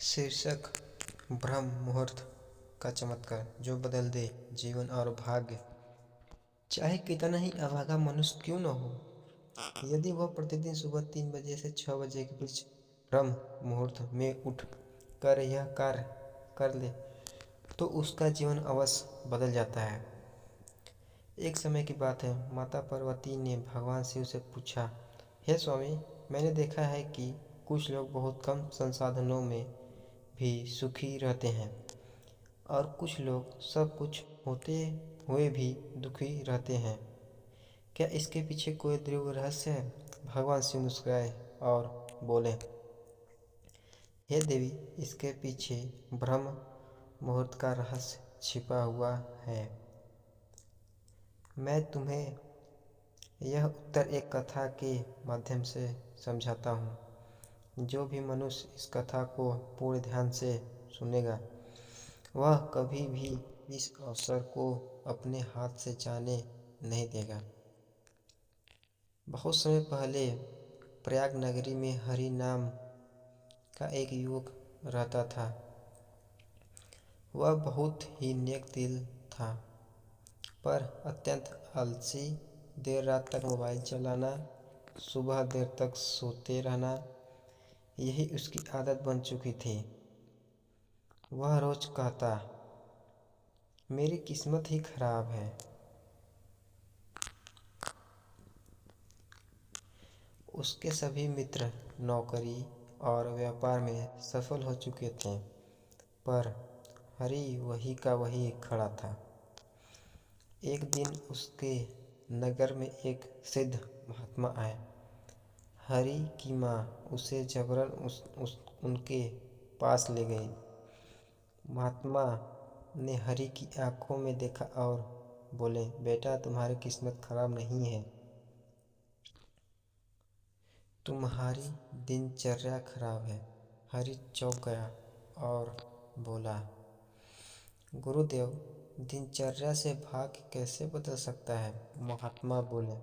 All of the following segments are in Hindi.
शीर्षक ब्रह्म मुहूर्त का चमत्कार जो बदल दे जीवन और भाग्य। चाहे कितना ही अभागा मनुष्य क्यों न हो, यदि वह प्रतिदिन सुबह 3 बजे से 6 बजे के बीच ब्रह्म मुहूर्त में उठ कर यह कार्य कर ले तो उसका जीवन अवश्य बदल जाता है। एक समय की बात है, माता पार्वती ने भगवान शिव से पूछा, हे स्वामी, मैंने देखा है कि कुछ लोग बहुत कम संसाधनों में भी सुखी रहते हैं और कुछ लोग सब कुछ होते हुए भी दुखी रहते हैं। क्या इसके पीछे कोई दृढ़ रहस्य है? भगवान शिव मुस्कुराए और बोले, हे देवी, इसके पीछे ब्रह्म मुहूर्त का रहस्य छिपा हुआ है। मैं तुम्हें यह उत्तर एक कथा के माध्यम से समझाता हूँ। जो भी मनुष्य इस कथा को पूर्ण ध्यान से सुनेगा, वह कभी भी इस अवसर को अपने हाथ से जाने नहीं देगा। बहुत समय पहले प्रयाग नगरी में हरि नाम का एक युवक रहता था। वह बहुत ही नेक दिल था, पर अत्यंत आलसी। देर रात तक मोबाइल चलाना, सुबह देर तक सोते रहना, यही उसकी आदत बन चुकी थी। वह रोज कहता, मेरी किस्मत ही खराब है। उसके सभी मित्र नौकरी और व्यापार में सफल हो चुके थे, पर हरि वही का वही खड़ा था। एक दिन उसके नगर में एक सिद्ध महात्मा आए। हरि की माँ उसे जबरन उनके पास ले गई। महात्मा ने हरि की आंखों में देखा और बोले, बेटा, तुम्हारी किस्मत खराब नहीं है, तुम्हारी दिनचर्या खराब है। हरि चौंक गया और बोला, गुरुदेव, दिनचर्या से भाग्य कैसे बदल सकता है? महात्मा बोले,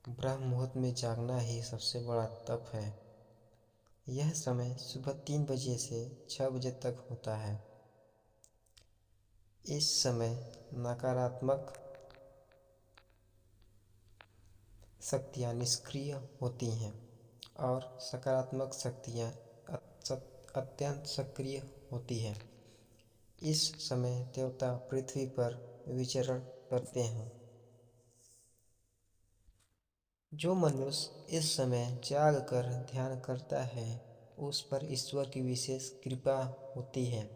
ब्रह्म मुहूर्त में जागना ही सबसे बड़ा तप है। यह समय सुबह 3 बजे से 6 बजे तक होता है। इस समय नकारात्मक शक्तियाँ निष्क्रिय होती हैं और सकारात्मक शक्तियाँ अत्यंत सक्रिय होती हैं। इस समय देवता पृथ्वी पर विचरण करते हैं। जो मनुष्य इस समय जाग कर ध्यान करता है, उस पर ईश्वर की विशेष कृपा होती है।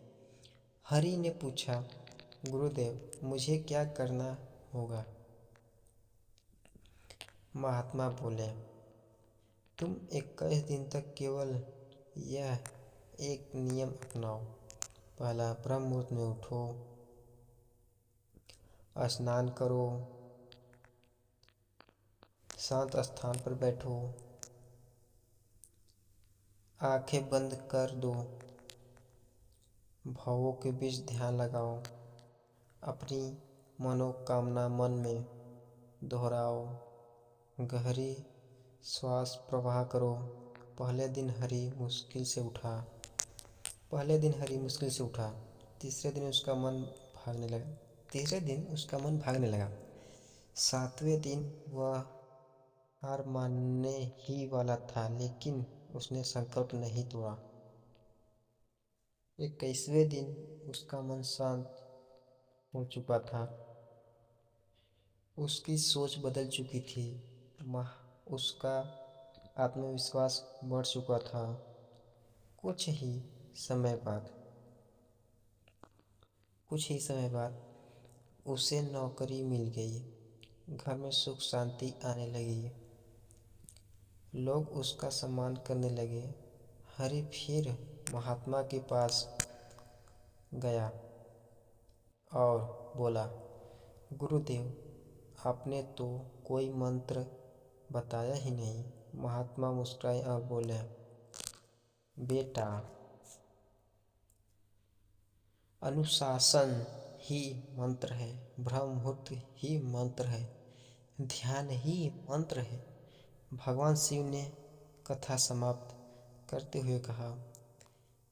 हरि ने पूछा, गुरुदेव, मुझे क्या करना होगा? महात्मा बोले, तुम 21 दिन तक केवल यह एक नियम अपनाओ। पहला, ब्रह्म मुहूर्त में उठो, स्नान करो, शांत स्थान पर बैठो, आंखें बंद कर दो, भावों के बीच ध्यान लगाओ, अपनी मनोकामना मन में दोहराओ, गहरी श्वास प्रवाह करो। पहले दिन हरि मुश्किल से उठा। तीसरे दिन उसका मन भागने लगा। 7वें दिन वह हार मानने ही वाला था, लेकिन उसने संकल्प नहीं तोड़ा। 21वें दिन उसका मन शांत हो चुका था। उसकी सोच बदल चुकी थी। उसका आत्मविश्वास बढ़ चुका था। कुछ ही समय बाद उसे नौकरी मिल गई। घर में सुख शांति आने लगी। लोग उसका सम्मान करने लगे। हरि फिर महात्मा के पास गया और बोला, गुरुदेव, आपने तो कोई मंत्र बताया ही नहीं। महात्मा मुस्कुराए और बोले, बेटा, अनुशासन ही मंत्र है, ब्रह्म मुहूर्त ही मंत्र है, ध्यान ही मंत्र है। भगवान शिव ने कथा समाप्त करते हुए कहा,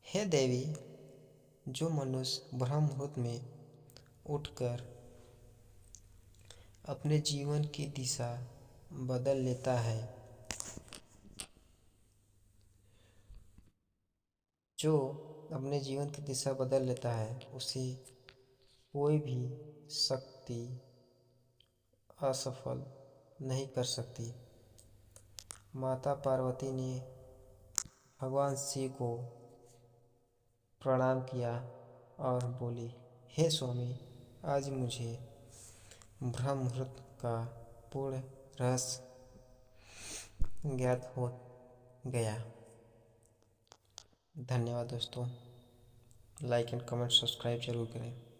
हे देवी, जो मनुष्य ब्रह्म मुहूर्त में उठकर अपने जीवन की दिशा बदल लेता है, जो अपने जीवन की दिशा बदल लेता है, उसे कोई भी शक्ति असफल नहीं कर सकती। माता पार्वती ने भगवान शिव को प्रणाम किया और बोली, हे स्वामी, आज मुझे ब्रह्म मुहूर्त का पूर्ण रहस्य ज्ञात हो गया। धन्यवाद दोस्तों। लाइक एंड कमेंट सब्सक्राइब जरूर करें।